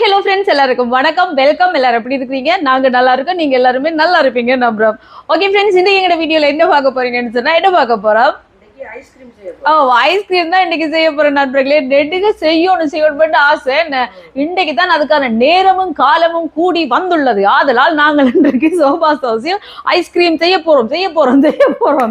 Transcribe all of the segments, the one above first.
Hello friends, எல்லாருக்கும் வணக்கம். Welcome. எல்லாரும் எப்படி இருக்கீங்க? நாங்க நல்லா இருக்கோம். நீங்க எல்லாருமே நல்லா இருப்பீங்க நம்புறோம். ஓகே ஃப்ரெண்ட்ஸ், இன்னைக்கு எங்க வீடியோல என்ன பார்க்க போறீங்கன்னு சொன்னா என்ன பார்க்க போறோம்? ஐஸ்கிரீம் தான் இன்னைக்கு செய்ய போற நண்பர்களே. நெடுக செய்யணும் ஆசை. இன்றைக்கு தான் அதுக்கான நேரமும் காலமும் கூடி வந்துள்ளது. ஆதலால் நாங்கள் இன்றைக்கு சோபா சாஸில் ஐஸ்கிரீம் செய்ய போறோம்.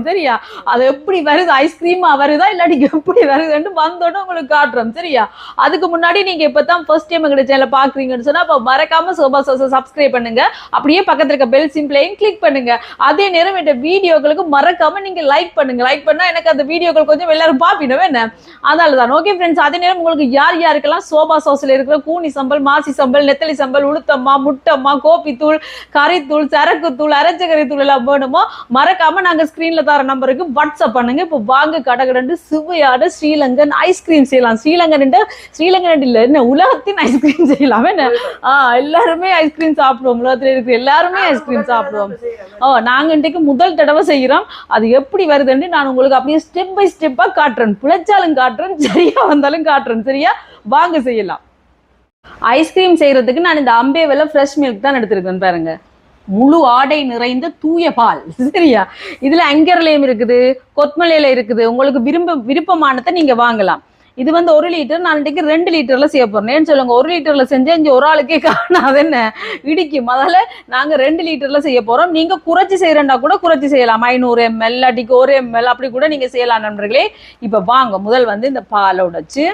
சரியா? அது எப்படி வருது, ஐஸ்கிரீமா வருதா இல்லாட்டி எப்படி வருதுன்னு வந்தோன்னு உங்களுக்கு காட்டுறோம். சரியா? அதுக்கு முன்னாடி நீங்க இப்பதான் ஃபர்ஸ்ட் டைம் எங்க சேனலை பாக்குறீங்கன்னு சொன்னா அப்ப மறக்காம சோபா சாஸை சப்ஸ்கிரைப் பண்ணுங்க. அப்படியே பக்கத்துல இருக்க பெல் சிம்பிளையும் கிளிக் பண்ணுங்க. அதே நேரம் இந்த வீடியோக்களுக்கு மறக்காம நீங்க லைக் பண்ணுங்க. லைக் பண்ணா எனக்கு அந்த வீடியோக்கள் கொஞ்சம் எல்லாரும் பாப்பினவே என்ன, அதனாலதான். ஓகே ஃப்ரெண்ட்ஸ், அதே நேரம் உங்களுக்கு யார் யாருக்கெல்லாம் சோபா சாஸ்ல இருக்கிற கூனி சம்பல், மாசி சம்பல், நெத்தலி சம்பல், உளுத்தம்மா, முட்டம்மா, கோப்பி தூள், கறித்தூள், சரக்கு தூள், அரைச்ச கறித்தூள் எல்லாம் வேணுமோ மறக்காம நாங்க ஸ்கிரீன்ல தர நம்பருக்கு வாட்ஸ்அப் பண்ணுங்க. இப்போ வாங்க கடகடண்டு சுவையான ஸ்ரீலங்கன் ஐஸ்கிரீம் செய்யலாம். ஸ்ரீலங்கன் இல்ல, என்ன உலகத்தின் ஐஸ்கிரீம் செய்யலாம். என்ன எல்லாருமே ஐஸ்கிரீம் சாப்பிடுவோம். உலகத்துல இருக்கிற எல்லாருமே ஐஸ்கிரீம் சாப்பிடுவோம். நாங்க இன்றைக்கு முதல் தடவை செய்யறோம். அது எப்படி வருதுன்னு நான் உங்களுக்கு அப்படியே ஸ்டெப் பை ஸ்டெப்பா காட்டுறேன். பிழைச்சாலும் காட்டுறேன், சரியா வந்தாலும் காட்டுறேன். சரியா? வாங்க செய்யலாம். ஐஸ்கிரீம் செய்யறதுக்கு நான் இந்த அம்பேவெல்ல ஃப்ரெஷ் மில்க் தான் எடுத்திருக்கேன். பாருங்க, முழு ஆடை நிறைந்த தூய பால். சரியா? இதுல அங்கர்லயும் இருக்குது, கொத்மலையில இருக்குது. உங்களுக்கு விருப்பமானதை நீங்க வாங்கலாம். இது வந்து 1 லிட்டர். நான் இன்றைக்கு 2 லிட்டர்ல செய்ய போறேன். ஏன்னு சொல்லுங்க, 1 லிட்டர்ல செஞ்சா இங்க ஒரு ஆளுக்கே காணாது, என்ன இடிக்கும். அதால நாங்க 2 லிட்டர்ல செய்ய போறோம். நீங்க குறைச்சி செய்யறா கூட குறைச்சி செய்யலாம். 500 ml இல்லாட்டிக்கு 1 ml அப்படி கூட நீங்க செய்யலாம் நண்பர்களே. இப்ப வாங்க, முதல் வந்து இந்த பாலை உடைச்சு,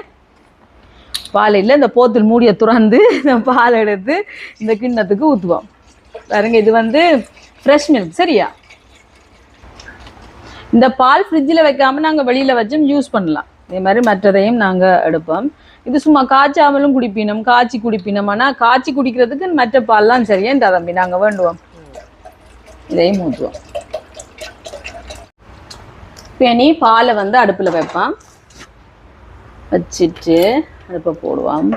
பாலையில் இந்த போத்தில் மூடிய துறந்து இந்த பால் எடுத்து இந்த கிண்ணத்துக்கு ஊற்றுவோம். பாருங்க, இது வந்து ஃப்ரெஷ் மில்க். சரியா? இந்த பால் ஃப்ரிட்ஜில் வைக்காம நாங்கள் வெளியில வச்சும் யூஸ் பண்ணலாம். இதே மாதிரி மற்றதையும் நாங்கள் எடுப்போம். இது சும்மா காய்ச்சாமலும் குடிப்பினோம், காய்ச்சி குடிப்பினோம். ஆனால் காய்ச்சி குடிக்கிறதுக்கு மற்ற பால்லாம் சரியா இந்த தம்பி நாங்கள் வேண்டுவோம். இதையும் ஊற்றுவோம். இப்போ பாலை வந்து அடுப்பில் வைப்போம். வச்சுட்டு அடுப்பை போடுவோம்.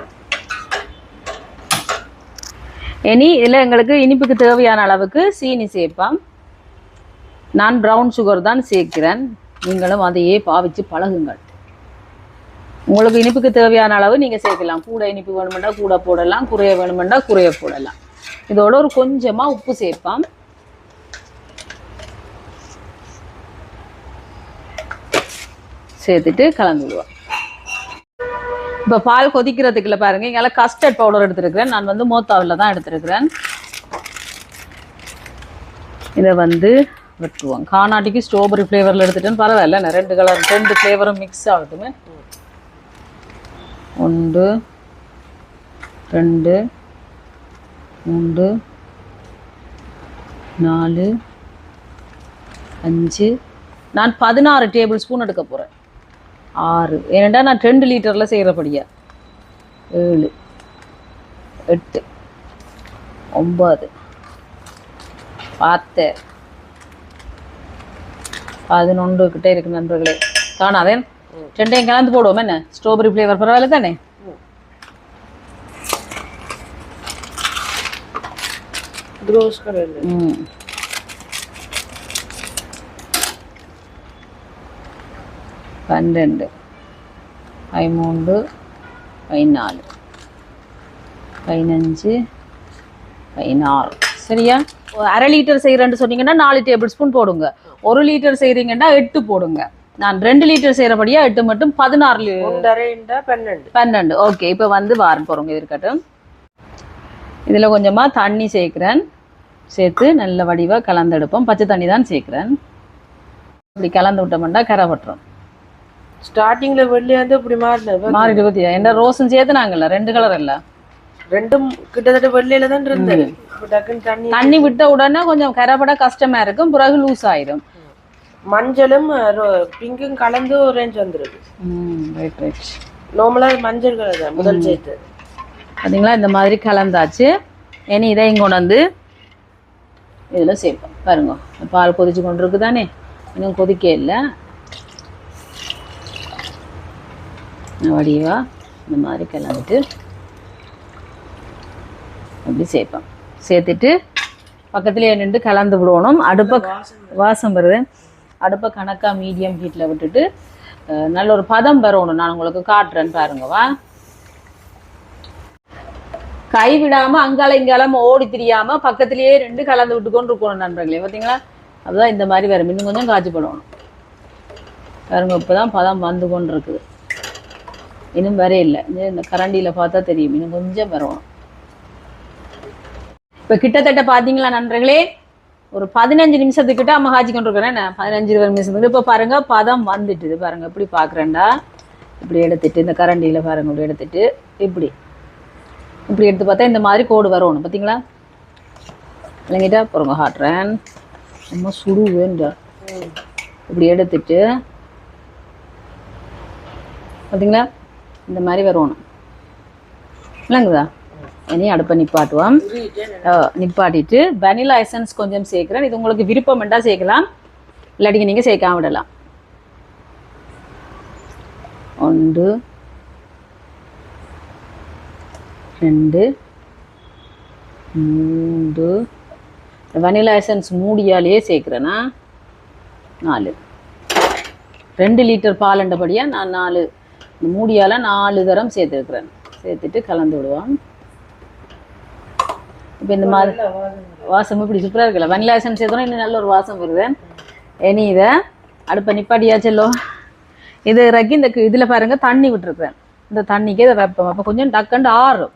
இனி இதில் எங்களுக்கு இனிப்புக்கு தேவையான அளவுக்கு சீனி சேர்ப்போம். நான் ப்ரௌன் சுகர் தான் சேர்க்கிறேன். நீங்களும் அதையே பாவிச்சு பழகுங்கள். உங்களுக்கு இனிப்புக்கு தேவையான அளவு நீங்கள் சேர்க்கலாம். கூட இனிப்பு வேணுமெண்டா கூட போடலாம், குறைய வேணுமெண்டா குறைய போடலாம். இதோட ஒரு கொஞ்சமாக உப்பு சேர்ப்போம். சேர்த்துட்டு கலந்துடுவோம். இப்போ பால் கொதிக்கிறதுக்குள்ள பாருங்க, இங்கே கஸ்டர்ட் பவுடர் எடுத்துருக்கிறேன். நான் வந்து மோத்தாவில் தான் எடுத்துருக்கிறேன். இதை வந்து வெட்டுவோம். கானாட்டிக்கு ஸ்ட்ராபெரி ஃப்ளேவரில் எடுத்துட்டேன்னு பரவாயில்ல. 2 கலர் 2 ஃப்ளேவரும் மிக்ஸ் ஆகட்டுமே. 1 2 3 4 5 நான் 16 டேபிள் ஸ்பூன் எடுக்க போகிறேன். 6 ஏனெண்டா நான் 2 லிட்டரில் செய்கிறபடியா. 7 8 9 10 11 கிட்டே இருக்கு நண்பர்களே. காணாதே, 2 கலந்து போடுவோம். என்ன ஸ்ட்ராபெரி ஃப்ளேவர் பரவாயில்ல தானே? Rose colour. 12 13 14 15 16. சரியா? 1/2 லிட்டர் செய்கிறேன்னு சொன்னீங்கன்னா 4 டேபிள் ஸ்பூன் போடுங்க. 1 லிட்டர் செய்கிறீங்கன்னா 8 போடுங்க. நான் 2 லிட்டர் செய்கிறபடியா 8 மட்டும் 16 12. ஓகே, இப்போ வந்து வாரம் போகிறோங்க. இது இருக்கட்டும். இதில் கொஞ்சமாக தண்ணி சேர்க்குறேன். சேர்த்து நல்ல வடிவாக கலந்தெடுப்போம். பச்சை தண்ணி தான் சேர்க்குறேன். இப்படி கலந்து விட்டோம்னா கரைப்பட்டுரும். ஸ்டார்டிங்கில் வெள்ளையாந்து இப்படி மாறிட்டு பற்றியா? என்ன ரோஸும் சேர்த்து நாங்கள்ல 2 கலர் இல்லை, 2ம் கிட்டத்தட்ட வெள்ளையில தான் இருந்தது. தண்ணி விட்ட உடனே கொஞ்சம் கரைப்பட கஷ்டமா இருக்கும், பிறகு லூஸ் ஆயிடும். மஞ்சளும் பிங்கும் கலந்து ஆரஞ்சு வந்துருக்கு. நார்மலா மஞ்சள் கலர் தான் முதல் சேர்த்து. பார்த்தீங்களா? இந்த மாதிரி கலந்தாச்சு. இனி இதையும் கொண்டு வந்து இதில் சேர்ப்போம். பாருங்க, பால் கொதிச்சு கொண்டு இருக்கு தானே, இன்னும் கொதிக்க இல்லை. வடிவா இந்த மாதிரி கலந்துட்டு அப்படி சேர்ப்போம். சேர்த்துட்டு பக்கத்துலேயே நின்று கலந்து விடணும். அடுப்பை வாசம் வருது. அடுப்பை கணக்காக மீடியம் ஹீட்டில் விட்டுட்டு நல்ல ஒரு பதம் வரணும். நான் உங்களுக்கு காட்டுறேன்னு பாருங்கவா. கை விடாம அங்கால இங்கால ஓடி திரியாம பக்கத்திலேயே ரெண்டு கலந்து விட்டு கொண்டு இருக்கணும் நண்பர்களே. பார்த்தீங்களா? அதுதான் இந்த மாதிரி வரும். இன்னும் கொஞ்சம் காய்ச்சி போடணும். பாருங்க, இப்போதான் பதம் வந்து கொண்டு இருக்குது. இன்னும் வர இல்லை. இந்த கரண்டியில பார்த்தா தெரியும். இன்னும் கொஞ்சம் வரணும். இப்போ கிட்டத்தட்ட பார்த்தீங்களா நண்பர்களே, ஒரு 15 நிமிஷத்துக்கிட்ட அம்மா காய்ச்சி கொண்டு இருக்கிறேன். 15-20 நிமிஷத்துக்கு இப்போ பாருங்க பதம் வந்துட்டுது. பாருங்க இப்படி பார்க்குறேன்டா. இப்படி எடுத்துட்டு இந்த கரண்டியில் பாருங்க இப்படி எடுத்துட்டு இப்படி எடுத்து பார்த்தா இந்த மாதிரி கோடு வரணும். பார்த்தீங்களா? இல்லைங்கிட்டா பாருங்க காட்டுறேன். ரொம்ப சுடுவேண்டா. இப்படி எடுத்துட்டு பார்த்தீங்களா இந்த மாதிரி வரணும். இல்லைங்குதா? இனி அடுப்பை நிப்பாட்டுவோம். நிப்பாட்டிட்டு வெனிலா எசன்ஸ் கொஞ்சம் சேர்க்குறேன். இது உங்களுக்கு விருப்பம் வேண்டாம் சேர்க்கலாம், இல்லாட்டிக்கு நீங்கள் சேர்க்காம விடலாம். 1 2 3 வெனிலா எசன்ஸ் மூடியாலேயே சேர்க்குறேன்னா 4. 2 லிட்டர் பாலண்டபடியாக நான் 4 மூடியால் 4 தரம் சேர்த்துருக்குறேன். சேர்த்துட்டு கலந்து விடுவோம். இப்போ இந்த மாதிரி வாசம் இப்படி சூப்பராக இருக்குல்ல. வெனிலா எசன்ஸ் சேர்த்தோன்னா இன்னும் நல்ல ஒரு வாசம் வருது. இனி இதை அடுப்பை நிப்பாட்டியாச்சல்லோ. இது இறக்கி இந்த இதில் பாருங்கள் தண்ணி விட்டுருக்குறேன். இந்த தண்ணிக்கே இதை வைப்போம். அப்போ கொஞ்சம் டக்குண்டு ஆறணும்.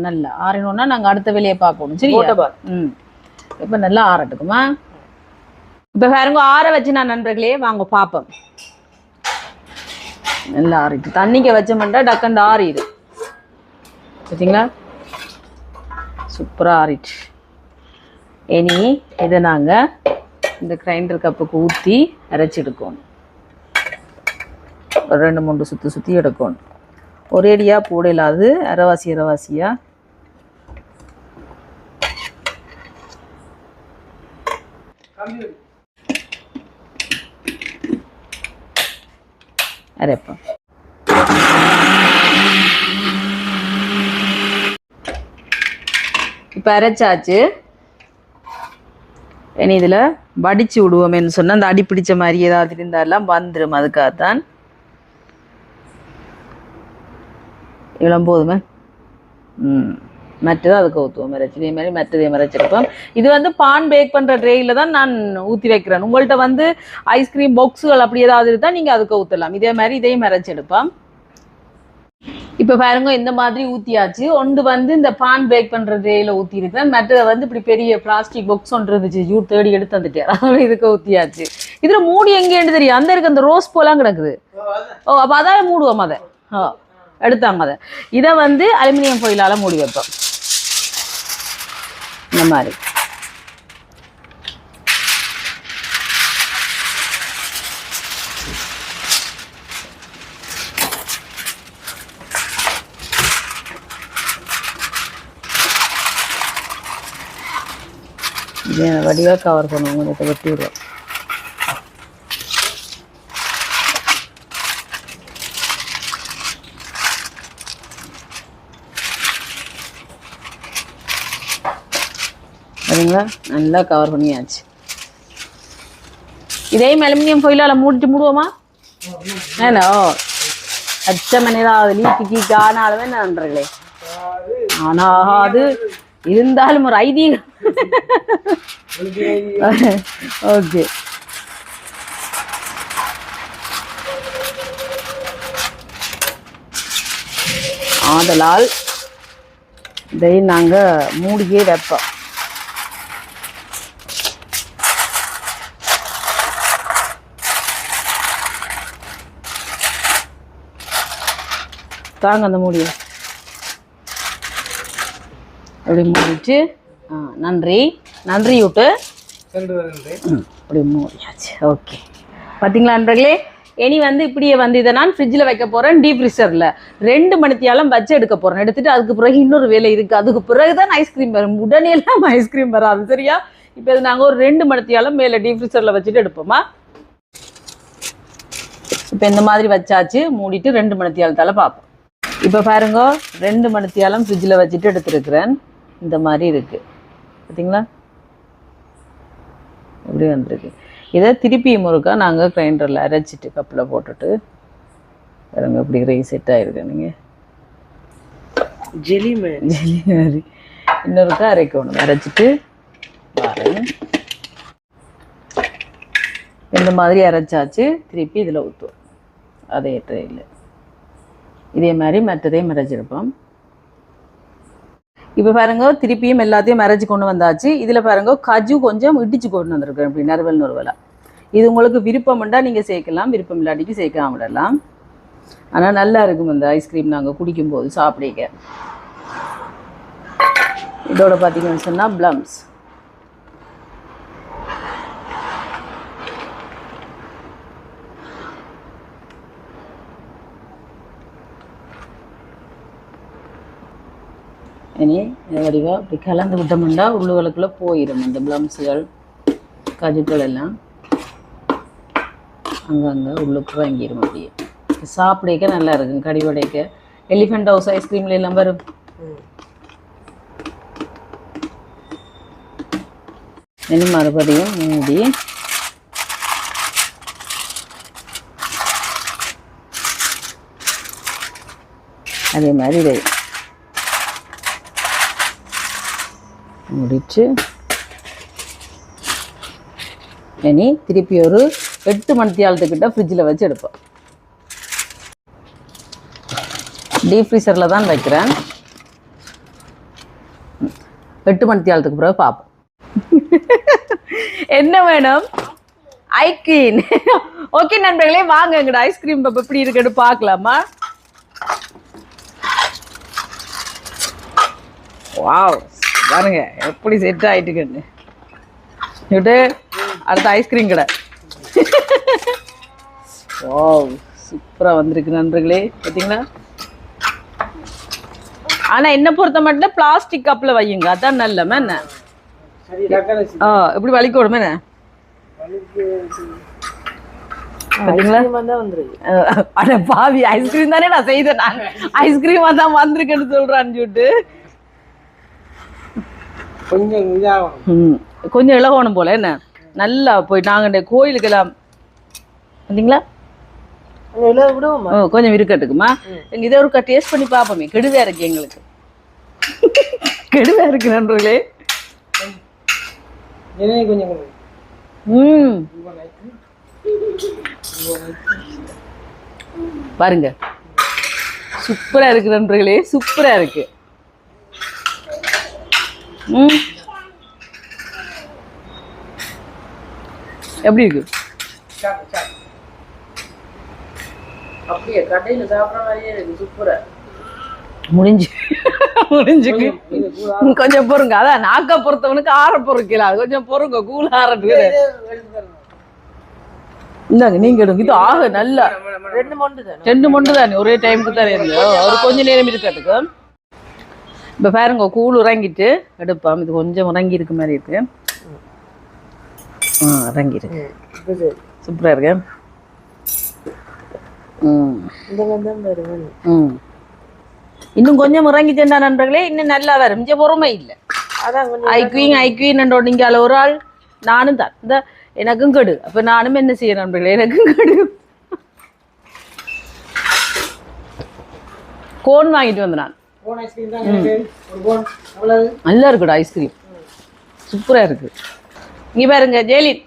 நல்லா ஆறணும்னா நாங்கள் அடுத்த வேலையை பார்க்கணும். சரி. இப்போ நல்லா ஆறட்டுக்குமா. இப்போ பாருங்க ஆற வச்சு நான் நண்பர்களே வாங்க பார்ப்போம். நல்லா ஆறிட்டு தண்ணிக்க வச்சோம்னா டக்குண்டு ஆறிடு. பார்த்தீங்களா? சூப்பராக ஆறிட்டு. இனி இதை நாங்கள் இந்த கிரைண்டர் கப்புக்கு ஊற்றி அரைச்சி எடுக்கணும். ஒரு 2-3 சுற்றி எடுக்கணும். ஒரேடியாக போடலாது, அரைவாசியாக அரைப்போம். இப்போ அரைச்சாச்சு. இனி இதில் வடித்து விடுவோமேன்னு சொன்னால் அந்த அடி பிடிச்ச மாதிரி ஏதாவது இருந்தாலும் வந்துடும். அதுக்காகத்தான். இவ்வளோ போதுமே. மற்றது அதுக்கு ஊற்றுவோம். மறைச்சி இதே மாதிரி மற்றதே மறைச்சிருப்போம். இது வந்து பான் பேக் பண்ணுற ட்ரேயில் தான் நான் ஊற்றி வைக்கிறேன். உங்கள்கிட்ட வந்து ஐஸ்கிரீம் பாக்ஸுகள் அப்படி ஏதாவது இருந்தால் நீங்கள் அதுக்கு ஊற்றலாம். இதே மாதிரி இதையும் மறைச்செடுப்போம். இப்போ பாருங்க இந்த மாதிரி ஊற்றியாச்சு. ஒன்று வந்து இந்த பான் பேக் பண்ணுற ட்ரேயில் ஊற்றிருக்கிறேன். மற்றதை வந்து இப்படி பெரிய பிளாஸ்டிக் பாக்ஸ் ஒன்று இருந்துச்சு. தேடி எடுத்து வந்துட்டேன். அதனால இதுக்கு ஊற்றியாச்சு. இதில் மூடி எங்கேன்னு தெரியும். அந்த இருக்கு அந்த ரோஸ் போலாம் கிடக்குது. அப்போ அதான் மூடுவோம். அதை எடுத்தாங்க. அதை இதை வந்து அலுமினியம் ஃபாயிலால் மூடி வைப்போம். இந்த மாதிரி இதை வடிவாக கவர் பண்ணுவோம். கொஞ்சத்தை வெட்டி விடுவோம். சரிங்களா? நல்லா கவர் பண்ணியாச்சு. இதையும் அலுமினியம் ஃபாயிலால் மூடுவோமா? ஏன்னா அச்சமன் ஏதாவது லீக்கு ஆனாலுமே நண்பர்களே. ஆனால் அது இருந்தாலும் ஒரு ஐதீகம். ஓகே. ஆதலால் இதை நாங்கள் மூடியே வைப்போம். தாங்க அந்த மூடியை அப்படி மூடிட்டு நன்றி விட்டு அப்படி மூடியாச்சு. ஓகே. பார்த்தீங்களா நண்பர்களே? இனி வந்து இப்படியே வந்து இதை நான் ஃப்ரிட்ஜில் வைக்க போகிறேன். டீப் ஃப்ரீசரில் 2 மணித்தியாலம் வச்சு எடுக்க போகிறேன். எடுத்துட்டு அதுக்கு பிறகு இன்னொரு வேலை இருக்குது. அதுக்கு பிறகு தான் ஐஸ்கிரீம் வரும். உடனே எல்லாம் ஐஸ்கிரீம் வராது. சரியா? இப்போ இது நாங்கள் ஒரு 2 மணித்தியாலம் மேலே டீப் ஃப்ரீசரில் வச்சுட்டு எடுப்போமா. இப்போ இந்த மாதிரி வச்சாச்சு. மூடிட்டு 2 மணித்தியாலத்தால் பார்ப்போம். இப்போ பாருங்க 2 மணித்தியாலம் ஃப்ரிட்ஜில் வச்சுட்டு எடுத்துருக்குறேன். இந்த மாதிரி இருக்குது. பார்த்தீங்களா? இப்படி வந்திருக்கு. இதை திருப்பியும் ஒருக்கா நாங்கள் கிரைண்டரில் அரைச்சிட்டு கப்பில் போட்டுட்டு பாருங்க இப்படி ரைஸ் செட் ஆகிருக்கு. நீங்கள் ஜெலி மாதிரி. ஜெல்லி மாதிரி இன்னொருக்கா அரைக்கணும். அரைச்சிட்டு பாருங்க இந்த மாதிரி அரைச்சாச்சு. திருப்பி இதில் ஊற்றுவோம் அதே ட்ரையில். இதே மாதிரி மற்றதையும் அரைச்சிருப்போம். இப்போ பாருங்க திருப்பியும் எல்லாத்தையும் அரைச்சி கொண்டு வந்தாச்சு. இதில் பாருங்க கஜு கொஞ்சம் இடிச்சு கொண்டு வந்திருக்கேன் இப்படி நறுவலாக. இது உங்களுக்கு விருப்பம்ண்டா நீங்கள் சேர்க்கலாம், விருப்பம் இல்லாட்டிக்கு சேர்க்காம விடலாம். ஆனால் நல்லா இருக்கும் அந்த ஐஸ்கிரீம் நாங்கள் குடிக்கும்போது சாப்பிடுங்க. இதோட பார்த்தீங்கன்னு சொன்னால் ப்ளம்ஸ். இனி வடிவாக இப்படி கலந்து விட்டோம்னா உள்ளுகளுக்குள்ளே போயிடும் அந்த ப்ளம்ஸுகள் கஜுக்கள் எல்லாம் அங்கங்கே உள்ளுக்கு வாங்கிடும். அப்படியே சாப்பிடைக்க நல்லா இருக்கும். கடிவடைக்க எலிஃபெண்ட் ஹவுஸ் ஐஸ்கிரீம்ல எல்லாம் வரும். இனி மறுபடியும் மூடி அதே மாதிரி இதை முடிச்சு இனி திருப்பி ஒரு 8 மணித்தியாலத்துக்கிட்ட ஃப்ரிட்ஜில் வச்சு எடுப்போம். டீப் ஃப்ரீசரில் தான் வைக்கிறேன். 8 மணித்தியாலத்துக்கு பிறகு பார்ப்போம். என்ன வேணும்? ஐஸ்கிரீம். ஓகே நண்பர்களே, வாங்க எங்கட ஐஸ்கிரீம் எப்படி இருக்குன்னு பார்க்கலாமா? வாவ், பாருங்க எப்படி செட் ஆயிட்டுக்குன்னு. விட்டு அடுத்த ஐஸ்கிரீம் கடை. வாவ், சூப்பராக வந்திருக்கு நண்பர்களே, பார்த்தீங்களா? ஆனால் என்ன பொறுத்த மட்டும் பிளாஸ்டிக் கப்பில் வையுங்க, அதான் நல்லமா என்ன? எப்படி வலிக்கோடுமே என்ன? அட பாவி, ஐஸ்கிரீம் தானே நான் செய்தேன். நான் ஐஸ்கிரீமா தான் வந்திருக்கேன்னு சொல்றான்னு சொல்லிட்டு கொஞ்சம் இலகோணும் போல என்ன. நல்லா போய் நாங்க கோயிலுக்கு எல்லாம் வந்தீங்களா கொஞ்சம் இருக்கட்டுக்குமா. இதை ஒரு டேஸ்ட் பண்ணி பார்ப்போமே. கெடுதா இருக்கு எங்களுக்கு, கெடுதா இருக்கு நண்பர்களே. பாருங்க சூப்பரா இருக்கு நண்பர்களே, சூப்பரா இருக்கு. எப்படி இருக்கு? அப்படியே கடையில சாப்பிட்ற மாதிரியே இருக்கு, சூப்பரா. முடிஞ்சுக்கு கொஞ்சம் பொறுங்க. அதான் நாக்க பொறுத்தவனுக்கு ஆற பொறுக்கல, கொஞ்சம் பொறுங்க, கூல் ஆறதுக்கு. இந்தாங்க நீங்க எடுங்க. இது ஆக நல்லா 2 மொண்டு தானே ஒரே டைமுக்கு தானே இருக்கு, ஒரு கொஞ்ச நேரம் இருக்கட்டுக்கு. இப்போ பாருங்க கூழ் உறங்கிட்டு எடுப்போம். இது கொஞ்சம் உறங்கி இருக்க மாதிரி இருக்கு. இறங்கி இருக்கு, சூப்பரா இருக்கு. இன்னும் கொஞ்சம் இறங்கிச்சேன்டா நண்பர்களே, இன்னும் நல்லா வரும். இங்கே பொறுமை இல்லை. ஐக்வீன் நீங்க ஒரு ஆள், நானும் தான் இந்த எனக்கும் கெடு. அப்ப நானும் என்ன செய்ய நண்பர்களே, எனக்கும் கெடு. கோன் வாங்கிட்டு வந்தேன் நான். நல்லா இருக்குடா ஐஸ்கிரீம், சூப்பரா இருக்கு. இங்க பாருங்க ஜெயலின்,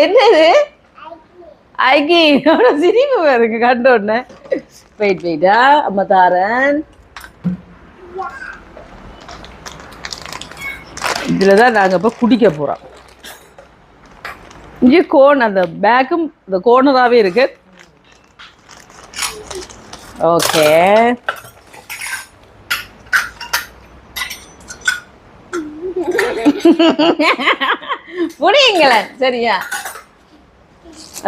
என்னது ஐக்கி சிரிப்பு பாருங்க கண்ட உடனே. வெயிட் வெயிட்டா அம்மா தாரன். இதுலதான் நாங்க இப்ப குடிக்க போறோம். இங்கே கோன், அந்த பேக்கும் இந்த கோனராகவே இருக்கு. ஓகே புரியுங்களேன், சரியா?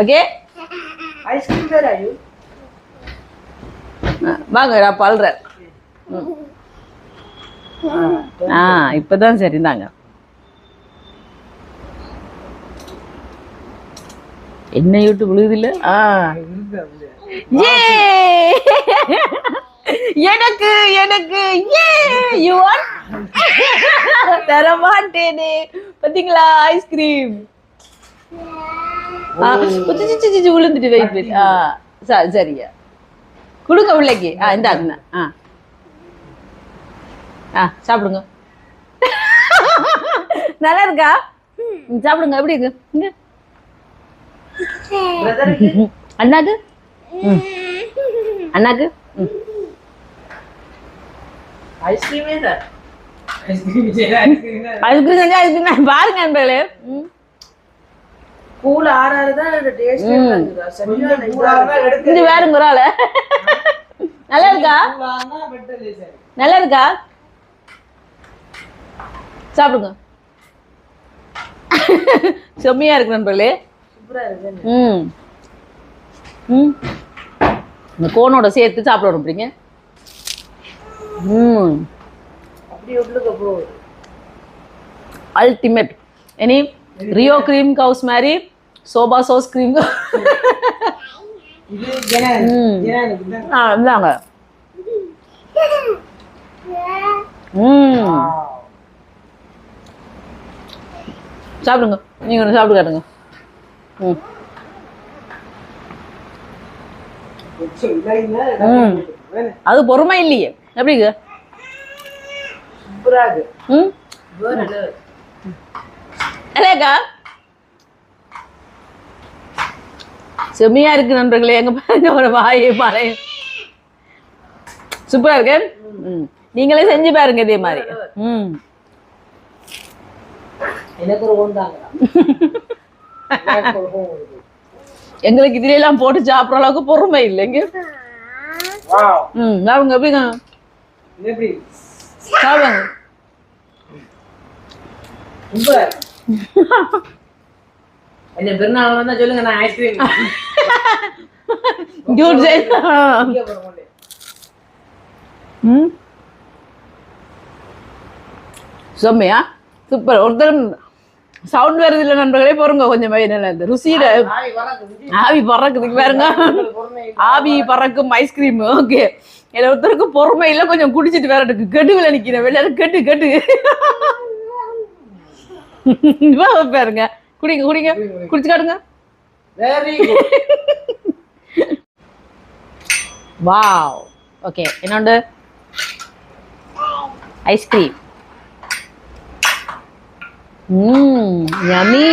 ஓகே ஐஸ்கிரீம் வேற ஐயோ வாங்க நான் பல்றேன். இப்பதான் சரி தாங்க. என்ன விட்டு விழுது இல்ல. எனக்கு எனக்கு தரமாட்டேனே. பாத்தீங்களா ஐஸ்கிரீம் விழுந்துட்டு. Wait wait. சரியா கொடுங்க பிள்ளைக்கு இந்த சாப்பிடுங்க. நல்லா இருக்கா? சாப்பிடுங்க. எப்படி இருக்கு? அண்ணாக்கு அண்ணாக்கு ஐஸ்கிரீமே தான். ஐஸ்கிரீம் பாருங்க நண்பர்களே. கூல் ஆறாதான் டேஸ்ட் இது வேறுங்க ஒரு ஆளு. நல்லா இருக்கா? நல்லா இருக்கா? சாப்பிடுங்க. செம்மையா இருக்கு நண்பர்களே. சூப்பரா இருக்கு. இந்த கோனோட சேர்த்து சாப்பிட அப்படிங்க. அப்படி உள்ளுக்கு போகுது. அல்டிமேட். எனி ரியோ கிரீம் கவுஸ் மாதிரி சோபா சோஸ் கிரீம். இந்தாங்க. சாப்பிடுங்க. நீங்க ஒன்று சாப்பிட்டு காட்டுங்க. அது பொறுமை இல்லையே. எப்படி இருக்கு? சூப்பரா இருக்கு. இல்லக்கா செம்மையா இருக்கு நண்பர்களே. எங்க பாருங்க ஒரு வாயை பாரு. சூப்பரா இருக்கு. நீங்களே செஞ்சு பாருங்க இதே மாதிரி. எனக்கு ஒரு ஓந்தாங்க. எங்களுக்கு இதுல எல்லாம் போட்டு சாப்பிடுற அளவுக்கு பொறுமை இல்லைங்க. அவங்க எப்படிங்க சாப்பிடுங்க. பெருநாள் வந்தா சொல்லுங்க, நான் ஐஸ்கிரீம் செம்மையா சூப்பர். ஒருத்தர் சவுண்ட் வருது இல்லை நண்பர்களே. போறங்க கொஞ்சம் இந்த ருசியில ஆவி பறக்குதுக்கு பாருங்க. ஆவி பறக்கும் ஐஸ்கிரீம். ஓகே, ஒருத்தருக்கு பொறுமை இல்லை. கொஞ்சம் குடிச்சிட்டு வேற இருக்கு. கெடுவில் நிக்கிறேன் வெளியாரு. கெட்டு கெட்டு பாருங்க. குடிங்க குடிங்க. குடிச்சு காட்டுங்க. வாவ். ஓகே, என்னோட ஐஸ்கிரீம். யம்மி.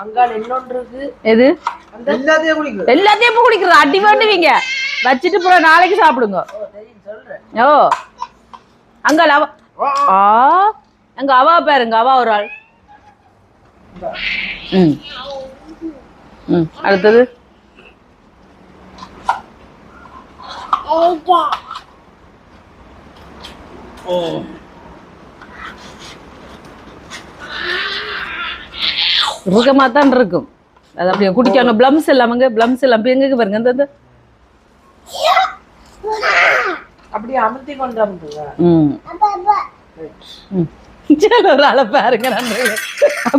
அங்கால இன்னொன்று இருக்கு. எது? எல்லாத்தையும் குடிக்கிறது. எல்லாத்தையும் குடிக்கிறது. அடி பண்ணுவீங்க. வச்சுட்டு போற நாளைக்கு சாப்பிடுங்க. ஓ அங்கால அங்க அவா பாருங்க. அவா ஒரு ஆள். அடுத்தது ருகமா தான் இருக்கும். அது அப்படியே குடிக்காங்க. பிளம்ஸ் இல்லாமங்க. பிளம்ஸ் எல்லாம் எங்க பாருங்க. அந்த அப்படியே அமுத்தி கொண்டாந்துங்க. ஒரு ஆளை பாருங்க நண்பர்களே.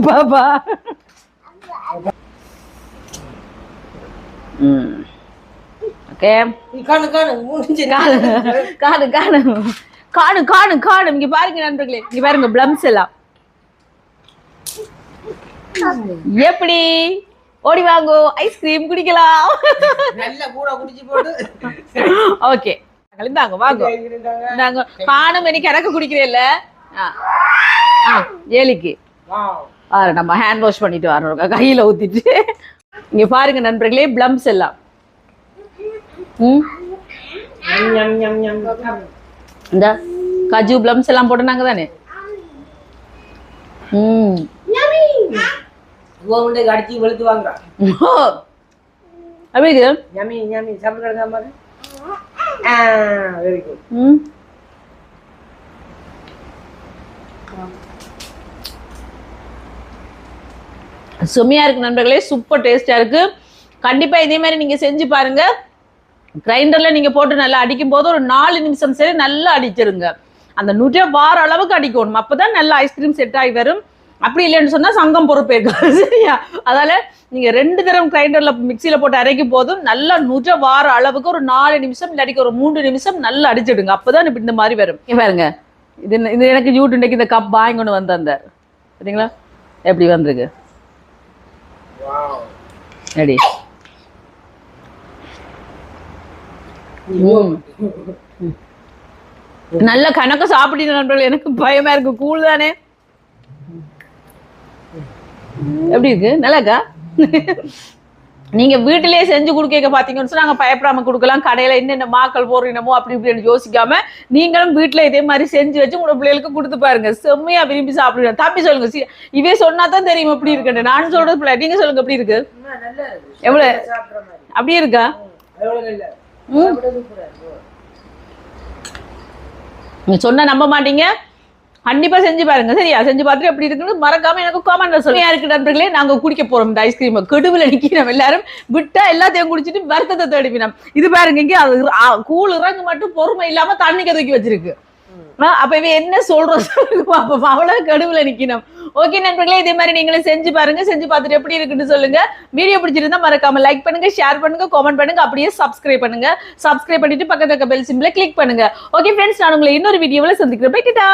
பாப்பா ஓகே. காணு காணு காணு காணு காணு காணு காணு. இங்க பாருங்க நண்பர்களே. இங்க பாருங்க பிளம்ஸ் எல்லாம். எப்படி ஓடி வாங்கோ, ஐஸ்கிரீம் குடிக்கலாம். நல்லா கூட குடிச்சு போட்டு. ஓகே இந்தாங்க வாங்க. இந்தாங்க காணும். எனக்கு எனக்கு குடிக்கிறேன்ல. ஏலிக்கு நம்ம ஹேண்ட் வாஷ் பண்ணிட்டு வரோம். கையில ஊத்திட்டு. இங்க பாருங்க நண்பர்களே பிளம்ஸ் எல்லாம். இந்த கஜு பிளம்ஸ் எல்லாம் போட்டுனாங்க தானே. அடிச்சு வெளுத்து வாங்க. அப்படி யம்மி யம்மி சாப்பிடுங்க பாரு. Very good. செம்மையா இருக்கு நண்பர்களே. சூப்பர் டேஸ்டா இருக்கு. கண்டிப்பா இதே மாதிரி நீங்க செஞ்சு பாருங்க. கிரைண்டர்ல நீங்க போட்டு நல்லா அடிக்கும் போது ஒரு 4 நிமிஷம் சரி நல்லா அடிச்சிருங்க. அந்த நுரை வார அளவுக்கு அடிக்கணும். அப்பதான் நல்லா ஐஸ்கிரீம் செட் ஆகி வரும். அப்படி இல்லைன்னு சொன்னா சங்கம் பொறுப்பேற்காது. சரியா? அதனால நீங்க 2 தடவை கிரைண்டர்ல மிக்சியில போட்டு அரைக்கும் போதும் நல்லா நுரை வார அளவுக்கு ஒரு 4 நிமிஷம் இல்லாட்டி ஒரு 3 நிமிஷம் நல்லா அடிச்சிடுங்க. அப்பதான் இப்ப இந்த மாதிரி வரும். பாருங்க இது எனக்கு யூடியூப்க்கு இந்த கப் வாங்கி கொண்டு வந்த அந்த சரிங்களா எப்படி வந்திருக்கு. ரெடி நல்ல கணக்க சாப்பிட்டீங்க நண்பர்கள். எனக்கு பயமா இருக்கு. கூழ் தானே. எப்படி இருக்கு? நல்லாக்கா? நீங்க வீட்டிலேயே செஞ்சு கொடுக்க பாத்தீங்கன்னு சொன்னா நாங்க பயப்படாம கொடுக்கலாம். கடையில என்னென்ன மாக்கள் போடுறீனமோ அப்படி இப்படின்னு யோசிக்காம நீங்களும் வீட்டுல இதே மாதிரி செஞ்சு வச்சு உங்க பிள்ளைகளுக்கு கொடுத்து பாருங்க. செம்மையா விரும்பி சாப்பிடுங்க. தம்பி சொல்லுங்க. இவே சொன்னா தான் தெரியும் எப்படி இருக்குன்னு. நான் சொல்றது பிள்ளை நீங்க சொல்லுங்க எப்படி இருக்கு? எவ்வளவு அப்படியே இருக்கா? நீங்க சொன்னா நம்ப மாட்டீங்க. கண்டிப்பா செஞ்சு பாருங்க. சரியா? செஞ்சு பார்த்துட்டு எப்படி இருக்குன்னு மறக்காம எனக்கு காமெண்ட்ல சொல்லுங்க. இருக்கு நண்பர்களே, நாங்க குடிக்க போறோம் இந்த ஐஸ்கிரீம். கெடுவில் நிக்கிறோம் எல்லாரும். விட்டா எல்லாத்தையும் குடிச்சிட்டு வருத்தத்தை தேடிப்பினோம். இது பாருங்க, இங்க கூழ் இறங்கு மட்டும் பொறுமை இல்லாம தண்ணிக்க தூக்கி வச்சிருக்கு. அப்ப இவ என்ன சொல்றோம் பாப்போம். அவ்வளவு கெடுவுல நிக்கணும். ஓகே நண்பர்களே, இதே மாதிரி நீங்களும் செஞ்சு பாருங்க. செஞ்சு பார்த்துட்டு எப்படி இருக்குன்னு சொல்லுங்க. வீடியோ பிடிச்சிருந்தா மறக்காம லைக் பண்ணுங்க, ஷேர் பண்ணுங்க, கமெண்ட் பண்ணுங்க, அப்படியே சப்ஸ்கிரைப் பண்ணுங்க. சப்ஸ்கிரைப் பண்ணிட்டு பக்கத்துல பெல் சிம்பிளை கிளிக் பண்ணுங்க. ஓகே ஃப்ரெண்ட்ஸ், நான் உங்களை இன்னொரு வீடியோவில் சந்திக்கிறேன். பை டாடா.